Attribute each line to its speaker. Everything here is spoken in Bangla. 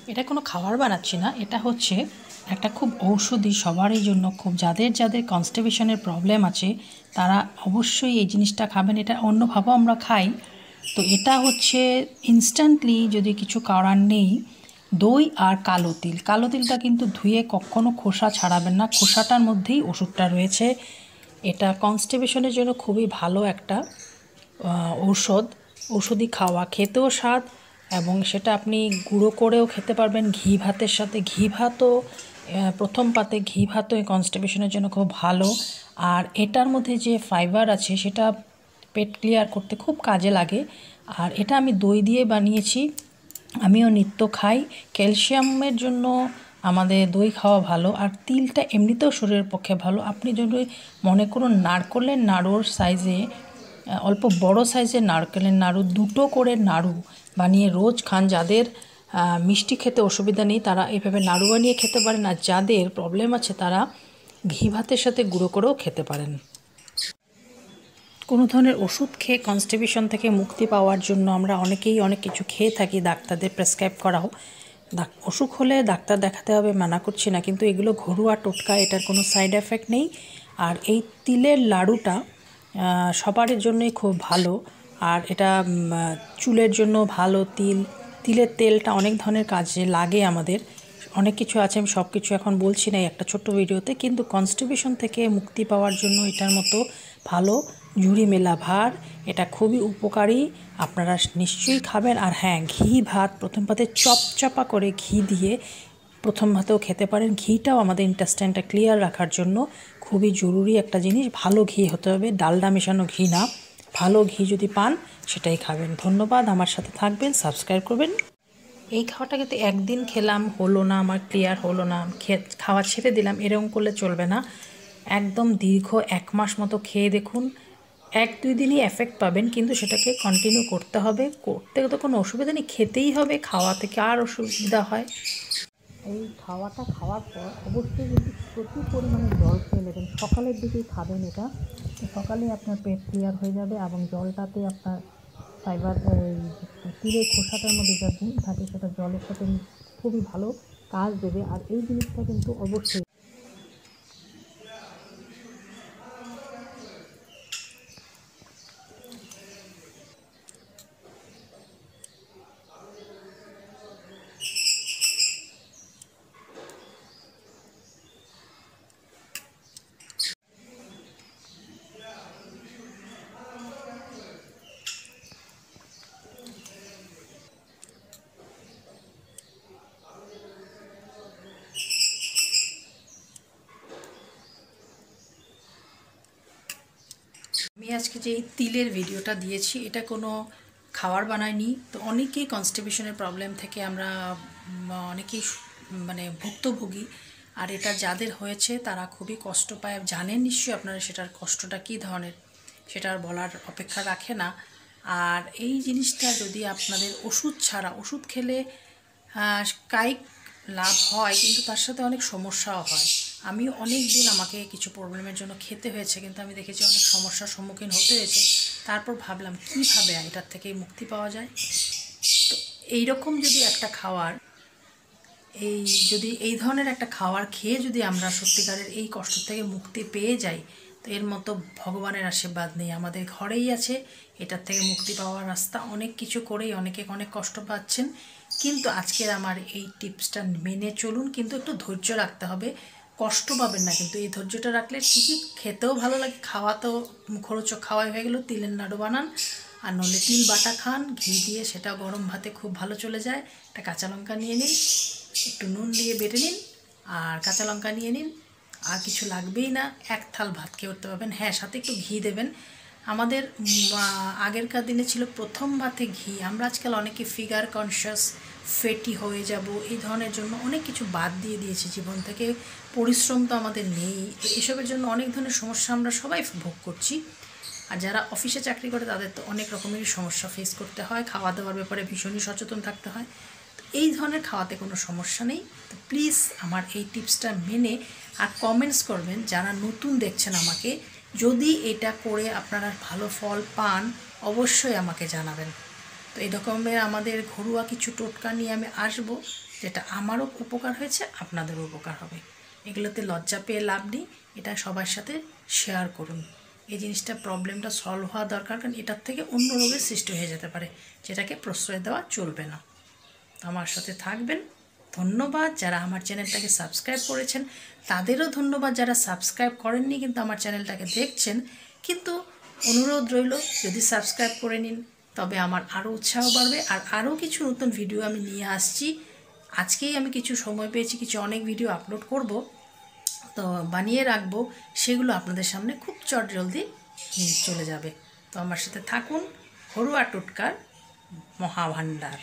Speaker 1: এটা কোনো খাবার বানাচ্ছি না, এটা হচ্ছে একটা খুব ঔষধি সবারই জন্য, খুব যাদের যাদের কনস্টিপেশনের প্রবলেম আছে তারা অবশ্যই এই জিনিসটা খাবেন। এটা অন্যভাবেও আমরা খাই। তো এটা হচ্ছে ইনস্ট্যান্টলি, যদি কিছু করার নেই, দই আর কালো তিল। কালো তিলটা কিন্তু ধুয়ে কখনো খোসা ছাড়াবেন না, খোসাটার মধ্যেই ওষুধটা রয়েছে। এটা কনস্টিপেশনের জন্য খুবই ভালো একটা ঔষধ। ঔষধি খাওয়া, খেতেও স্বাদ, এবং সেটা আপনি গুঁড়ো করেও খেতে পারবেন ঘি ভাতের সাথে। ঘি ভাতও প্রথম পাতে ঘি ভাতও এই কনস্টিপেশনের জন্য খুব ভালো। আর এটার মধ্যে যে ফাইবার আছে সেটা পেট ক্লিয়ার করতে খুব কাজে লাগে। আর এটা আমি দই দিয়ে বানিয়েছি, আমিও নিত্য খাই। ক্যালসিয়ামের জন্য আমাদের দই খাওয়া ভালো। আর তিলটা এমনিতেও শরীরের পক্ষে ভালো। আপনি যদি মনে করুন নারকেলের নাড়ুর সাইজে, অল্প বড় সাইজের নারকেলের নাড়ু, দুটো করে নাড়ু বানিয়ে রোজ খান, যাদের মিষ্টি খেতে অসুবিধা নেই তারা এইভাবে নাড়ু বানিয়ে খেতে পারেন। আর যাদের প্রবলেম আছে তারা ঘি ভাতের সাথে গুঁড়ো করেও খেতে পারেন। কোনো ধরনের ওষুধ খেয়ে কনস্টিপেশন থেকে মুক্তি পাওয়ার জন্য আমরা অনেকেই অনেক কিছু খেয়ে থাকি, ডাক্তারদের প্রেসক্রাইব করাও। অসুখ হলে ডাক্তার দেখাতে হবে, মানা করছি না, কিন্তু এগুলো ঘরোয়া টোটকা, এটার কোনো সাইড এফেক্ট নেই। আর এই তিলের লাড়ুটা সবারের জন্যই খুব ভালো। আর এটা চুলের জন্য ভালো। তিলের তেলটা অনেক ধরনের কাজে লাগে আমাদের, অনেক কিছু আছে, আমি সব কিছু এখন বলছি না একটা ছোট্ট ভিডিওতে। কিন্তু কনস্টিপেশন থেকে মুক্তি পাওয়ার জন্য এটার মতো ভালো ঝুড়ি মেলা ভার, এটা খুবই উপকারী, আপনারা নিশ্চয়ই খাবেন। আর হ্যাঁ, ঘি ভাত প্রথম পাতে চপচাপা করে ঘি দিয়ে প্রথম ভাতেও খেতে পারেন। ঘিটাও আমাদের ইন্টেস্টাইনটা ক্লিয়ার রাখার জন্য খুবই জরুরি একটা জিনিস। ভালো ঘি হতে হবে, ডালডা মেশানো ঘি না। ভালো ঘি যদি পান সেটাই খাবেন। ধন্যবাদ, আমার সাথে থাকবেন, সাবস্ক্রাইব করবেন। এই খাওয়াটা কিন্তু একদিন খেলাম হলো না, আমার ক্লিয়ার হলো না, খাওয়া ছেড়ে দিলাম, এরকম করলে চলবে না। একদম দীর্ঘ 1 মাস মতো খেয়ে দেখুন, 1-2 দিনই এফেক্ট পাবেন, কিন্তু সেটাকে কন্টিনিউ করতে হবে। করতে তো কোনো অসুবিধা নেই, খেতেই হবে, খাওয়া থেকে আর অসুবিধা হয়। এই খাওয়াটা খাওয়ার পর অবশ্যই কিন্তু প্রচুর পরিমাণে জল খেয়ে নেবেন। সকালের দিকেই খাবেন এটা, সকালে আপনার পেট ক্লিয়ার হয়ে যাবে, এবং জলটাতে আপনার ফাইবার, তিলের খোসাটার মধ্যে যা গুণ থাকে সেটা জলের সাথে খুবই ভালো কাজ দেবে। আর এই জিনিসটা কিন্তু অবশ্যই আমি আজকে যে এই তিলের ভিডিওটা দিয়েছি এটা কোনো খাবার বানাইনি। তো অনেকেই কনস্টিপেশনের প্রবলেম থেকে আমরা অনেকেই মানে ভুক্তভোগী। আর এটা যাদের হয়েছে তারা খুবই কষ্ট পায়, জানেন নিশ্চয়ই আপনারা সেটার কষ্টটা কী ধরনের, সেটা আর বলার অপেক্ষা রাখে না। আর এই জিনিসটা যদি আপনাদের ওষুধ ছাড়া, ওষুধ খেলে কায়িক লাভ হয় কিন্তু তার সাথে অনেক সমস্যাও হয়। আমি অনেক দিন আমাকে কিছু প্রবলেমের জন্য খেতে হয়েছে, কিন্তু আমি দেখেছি অনেক সমস্যার সম্মুখীন হতে হয়েছে। তারপর ভাবলাম কীভাবে এটার থেকে মুক্তি পাওয়া যায়। তো এইরকম যদি একটা খাওয়ার, যদি এই ধরনের একটা খাবার খেয়ে যদি আমরা সত্যিকারের এই কষ্ট থেকে মুক্তি পেয়ে যাই, তো এর মতো ভগবানের আশীর্বাদ নেই, আমাদের ঘরেই আছে এটার থেকে মুক্তি পাওয়ার রাস্তা। অনেক কিছু করেই অনেকে অনেক কষ্ট পাচ্ছেন, কিন্তু আজকের আমার এই টিপসটা মেনে চলুন। কিন্তু একটু ধৈর্য রাখতে হবে, কষ্ট পাবেন না, কিন্তু এই ধৈর্যটা রাখলে ঠিকই খেতেও ভালো লাগে। খাওয়া তো মুখরোচক খাওয়াই হয়ে গেল, তিলের নাড়ু বানান, আর নলে তিল বাটা খান ঘি দিয়ে, সেটা গরম ভাতে খুব ভালো চলে যায়। একটা কাঁচা লঙ্কা নিয়ে নিন, একটু নুন দিয়ে বেটে নিন, আর কাঁচা লঙ্কা নিয়ে নিন, আর কিছু লাগবেই না, এক থাল ভাত খেয়ে উঠতে পারবেন। হ্যাঁ, সাথে একটু ঘি দেবেন। আমাদের আগেরকার দিনে ছিল প্রথম ভাতে ঘি। আমরা আজকাল অনেকে ফিগার কনসিয়াস, ফেটি হয়ে যাব, এই ধরনের জন্য অনেক কিছু বাদ দিয়ে দিয়েছি জীবন থেকে। পরিশ্রম তো আমাদের নেই, তো এসবের জন্য অনেক ধরনের সমস্যা আমরা সবাই ভোগ করছি। আর যারা অফিসে চাকরি করে তাদের তো অনেক রকমেরই সমস্যা ফেস করতে হয়, খাওয়া দাওয়ার ব্যাপারে ভীষণই সচেতন থাকতে হয়। এই ধরনের খাওয়াতে কোনো সমস্যা নেই। তো প্লিজ আমার এই টিপসটা মেনে আর কমেন্টস করবেন যারা নতুন দেখছেন আমাকে। যদি এটা করে আপনারা ভালো ফল পান অবশ্যই আমাকে জানাবেন। তো এই রকমের আমাদের ঘরোয়া কিছু টোটকা নিয়ে আমি আসব, যেটা আমারও উপকার হয়েছে, আপনাদেরও উপকার হবে। এগুলোতে লজ্জা পেয়ে লাভ নেই, এটা সবার সাথে শেয়ার করুন। এই জিনিসটা প্রবলেমটা সলভ হওয়া দরকার, কারণ এটার থেকে অন্য রোগের সৃষ্টি হয়ে যেতে পারে, যেটাকে প্রশ্রয় দেওয়া চলবে না। তো আমার সাথে থাকবেন। ধন্যবাদ যারা আমার চ্যানেলটাকে সাবস্ক্রাইব করেছেন, তাদেরও ধন্যবাদ যারা সাবস্ক্রাইব করেননি কিন্তু আমার চ্যানেলটাকে দেখছেন। কিন্তু অনুরোধ রইল, যদি সাবস্ক্রাইব করে নিন তবে আমার আরও উৎসাহ বাড়বে, আর আরও কিছু নতুন ভিডিও আমি নিয়ে আসছি। আজকেই আমি কিছু সময় পেয়েছি, কিছু অনেক ভিডিও আপলোড করব, তো বানিয়ে রাখবো, সেগুলো আপনাদের সামনে খুব চটজলদি চলে যাবে। তো আমার সাথে থাকুন, ঘরোয়া টোটকার মহাভাণ্ডার।